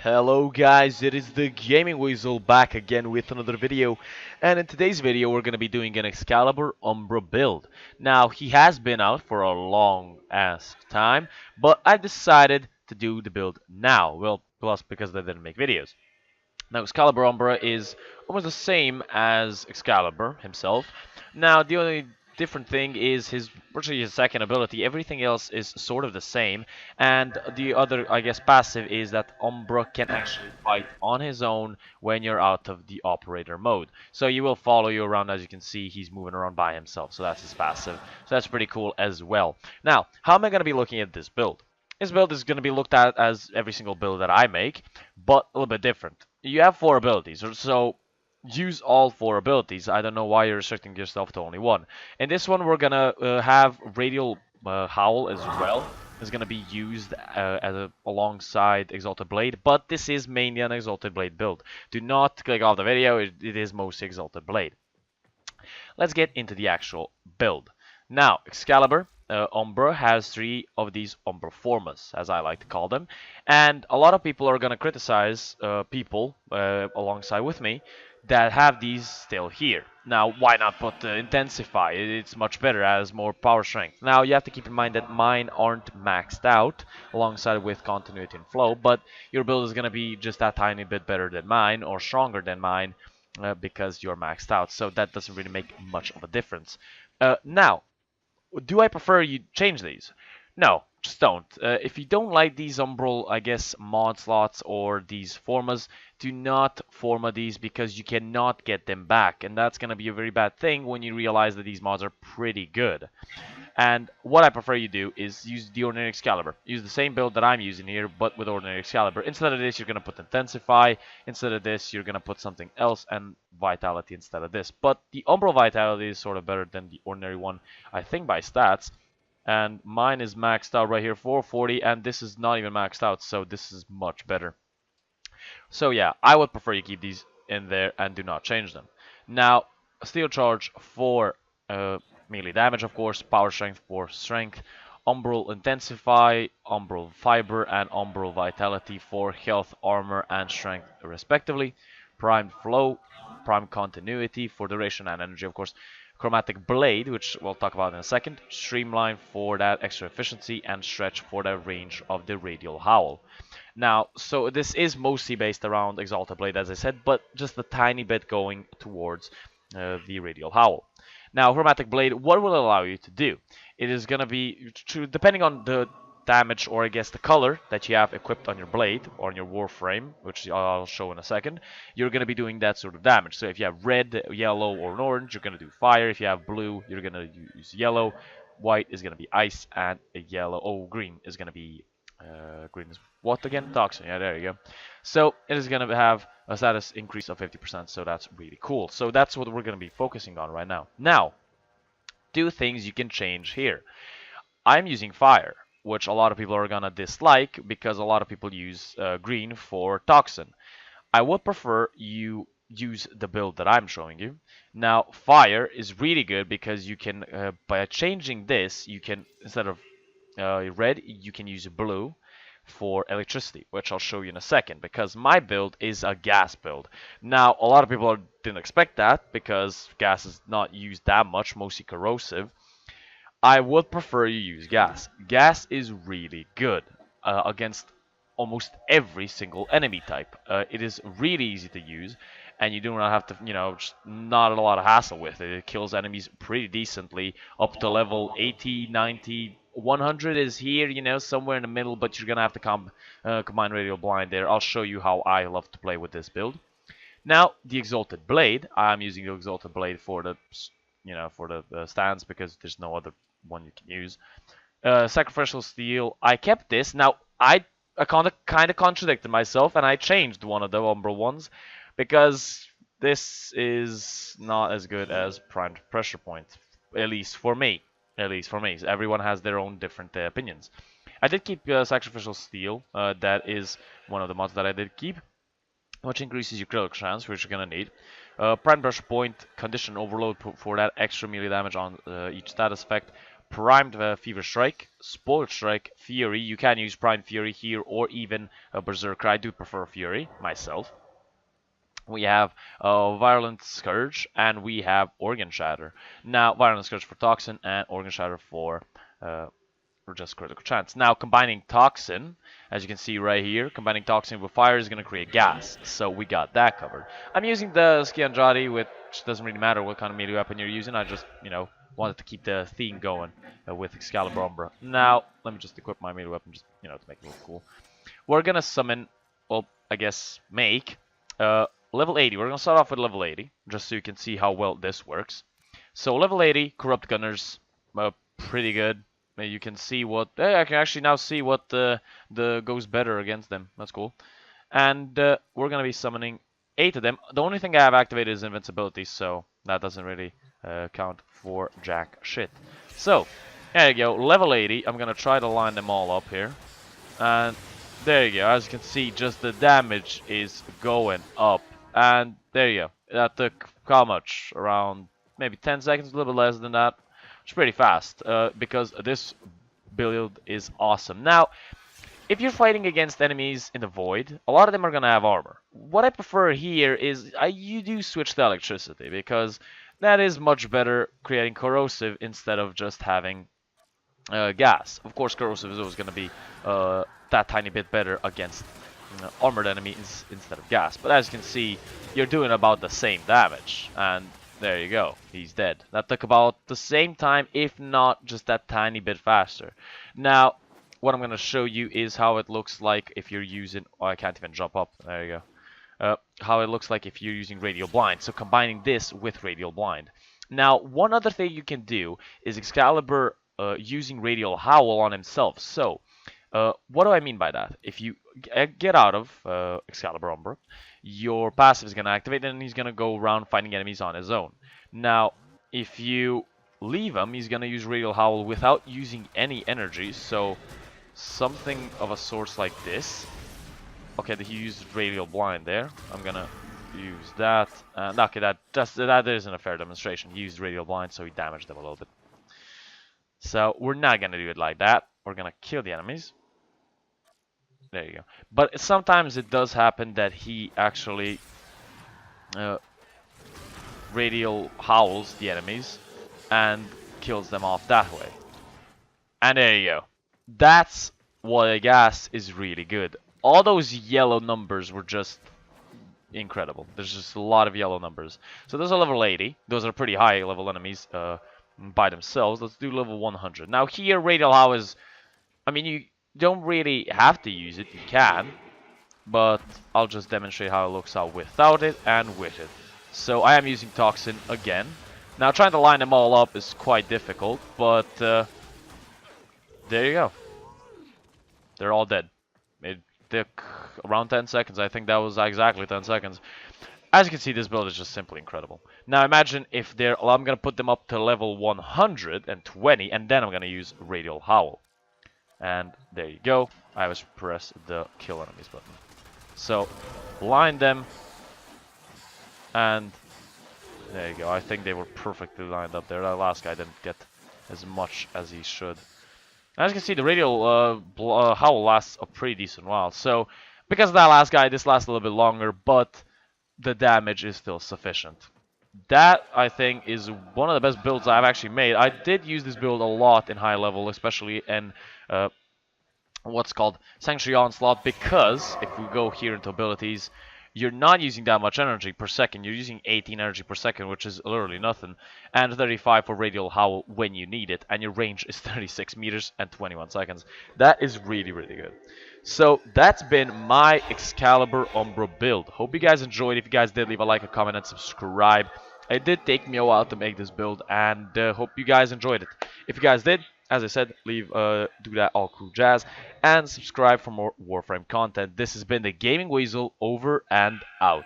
Hello guys, it is the Gaming Weasel back again with another video, and in today's video we're going to be doing an Excalibur Umbra build. Now he has been out for a long ass time, but I decided to do the build now, well plus because I didn't make videos. Now Excalibur Umbra is almost the same as Excalibur himself. Now the only different thing is virtually his second ability. Everything else is sort of the same, and the other, I guess, passive is that Umbra can actually fight on his own when you're out of the operator mode. So he will follow you around. As you can see, he's moving around by himself, so that's his passive. So that's pretty cool as well. Now, how am I going to be looking at this build? This build is going to be looked at as every single build that I make, but a little bit different. You have 4 abilities, so use all 4 abilities. I don't know why you're restricting yourself to only one. In this one, we're going to have Radial Howl as well. It's going to be used alongside Exalted Blade, but this is mainly an Exalted Blade build. Do not click off the video, it is mostly Exalted Blade. Let's get into the actual build. Now, Excalibur Umbra has 3 of these Umbra formas, as I like to call them, and a lot of people are going to criticize people alongside with me that have these still here. Now, why not put Intensify? It's much better, has more power strength. Now, you have to keep in mind that mine aren't maxed out alongside with Continuity and Flow, but your build is going to be just that tiny bit better than mine or stronger than mine because you're maxed out, so that doesn't really make much of a difference. Now, do I prefer you change these? No, just don't. If you don't like these Umbral, I guess, mod slots or these formas, do not forma these because you cannot get them back. And that's going to be a very bad thing when you realize that these mods are pretty good. And what I prefer you do is use the Ordinary Excalibur. Use the same build that I'm using here, but with Ordinary Excalibur. Instead of this, you're going to put Intensify. Instead of this, you're going to put something else, and Vitality instead of this. But the Umbral Vitality is sort of better than the Ordinary one, I think, by stats. And mine is maxed out right here, 440, and this is not even maxed out, so this is much better. So yeah, I would prefer you keep these in there and do not change them. Now, Steel Charge for melee damage, of course, Power Strength for strength, Umbral Intensify, Umbral Fiber, and Umbral Vitality for health, armor, and strength respectively. Prime Flow, Prime Continuity for duration and energy, of course. Chromatic Blade, which we'll talk about in a second. Streamline for that extra efficiency, and Stretch for the range of the Radial Howl. Now, so this is mostly based around Exalted Blade, as I said, but just a tiny bit going towards the Radial Howl. Now, Chromatic Blade, what will it allow you to do? It is going to be, depending on the damage, or I guess the color that you have equipped on your blade or on your Warframe, which I'll show in a second, you're going to be doing that sort of damage. So if you have red, yellow, or orange, you're going to do fire. If you have blue, you're going to use yellow. White is going to be ice, and green is going to be green is what again? Toxin. Yeah, there you go. So it is going to have a status increase of 50%, so that's really cool. So that's what we're going to be focusing on right now. Now, 2 things you can change here. I'm using fire, which a lot of people are going to dislike because a lot of people use green for Toxin. I would prefer you use the build that I'm showing you. Now, fire is really good because you can, by changing this, you can, instead of red, you can use blue for electricity, which I'll show you in a second, because my build is a gas build. Now, a lot of people didn't expect that because gas is not used that much, mostly corrosive. I would prefer you use gas. Gas is really good against almost every single enemy type. It is really easy to use, and you do not have to, just not a lot of hassle with it. It kills enemies pretty decently, up to level 80, 90, 100 is here, somewhere in the middle, but you're going to have to combine Radial Blind there. I'll show you how I love to play with this build. Now, the Exalted Blade. I'm using the Exalted Blade for the stands because there's no other one you can use. Sacrificial Steel. I kept this. Now, I kind of contradicted myself, and I changed one of the Umbral ones because this is not as good as Primed Pressure Point, at least for me. At least for me. Everyone has their own different opinions. I did keep Sacrificial Steel. That is one of the mods that I did keep, which increases your critical chance, which you're going to need. Prime Pressure Point, Condition Overload for that extra melee damage on each status effect. Primed Fever Strike, Spoiled Strike, Fury. You can use Primed Fury here or even Berserker. I do prefer Fury myself. We have Virulent Scourge, and we have Organ Shatter. Now, Virulent Scourge for Toxin and Organ Shatter for just critical chance. Now, combining Toxin, as you can see right here, combining Toxin with Fire is going to create gas. So we got that covered. I'm using the Skiandrati, which doesn't really matter what kind of melee weapon you're using. I just, wanted to keep the theme going with Excalibur Umbra. Now, let me just equip my melee weapon, just, to make it look cool. We're going to summon, well, I guess, make level 80. We're going to start off with level 80, just so you can see how well this works. So level 80, Corrupt Gunners, pretty good. You can see what... Hey, I can actually now see what the goes better against them. That's cool. And we're going to be summoning 8 of them. The only thing I have activated is invincibility, so that doesn't really count for jack shit. So, there you go. Level 80. I'm going to try to line them all up here. And there you go. As you can see, just the damage is going up. And there you go. That took how much? Around maybe 10 seconds, a little bit less than that. It's pretty fast, because this build is awesome. Now, if you're fighting against enemies in the void, a lot of them are going to have armor. What I prefer here is you do switch to electricity, because that is much better creating corrosive instead of just having gas. Of course, corrosive is always going to be that tiny bit better against armored enemies instead of gas. But as you can see, you're doing about the same damage, and there you go, he's dead. That took about the same time, if not just that tiny bit faster. Now, what I'm going to show you is how it looks like if you're using... Oh, I can't even jump up. There you go. How it looks like if you're using Radial Blind. So combining this with Radial Blind. Now, one other thing you can do is Excalibur using Radial Howl on himself. So, what do I mean by that? If you get out of Excalibur Umbra, your passive is going to activate and he's going to go around fighting enemies on his own. Now, if you leave him, he's going to use Radial Howl without using any energy, so something of a source like this. Okay, he used Radial Blind there. I'm going to use that. Okay, that isn't a fair demonstration. He used Radial Blind, so he damaged them a little bit. So we're not going to do it like that. We're going to kill the enemies. There you go. But sometimes it does happen that he actually Radial Howls the enemies and kills them off that way. And there you go. That's what I guess is really good. All those yellow numbers were just incredible. There's just a lot of yellow numbers. So those are level 80. Those are pretty high level enemies by themselves. Let's do level 100. Now here, Radial Howl is... I mean, you don't really have to use it. You can. But I'll just demonstrate how it looks out without it and with it. So I am using Toxin again. Now trying to line them all up is quite difficult, but there you go. They're all dead. It took around 10 seconds. I think that was exactly 10 seconds. As you can see, this build is just simply incredible. Now imagine if they're... Well, I'm going to put them up to level 120, and then I'm going to use Radial Howl. And there you go. I always press the kill enemies button. So, line them. And there you go. I think they were perfectly lined up there. That last guy didn't get as much as he should. As you can see, the Radial Howl lasts a pretty decent while. So, because of that last guy, this lasts a little bit longer, but the damage is still sufficient. That, I think, is one of the best builds I've actually made. I did use this build a lot in high level, especially in what's called Sanctuary Onslaught, because if we go here into abilities, you're not using that much energy per second. You're using 18 energy per second, which is literally nothing, and 35 for Radial Howl when you need it, and your range is 36 meters and 21 seconds. That is really, really good. So that's been my Excalibur Umbra build. Hope you guys enjoyed. If you guys did, leave a like, a comment, and subscribe. It did take me a while to make this build, and hope you guys enjoyed it. If you guys did, as I said, leave do that all cool jazz, and subscribe for more Warframe content. This has been the Gaming Weasel, over and out.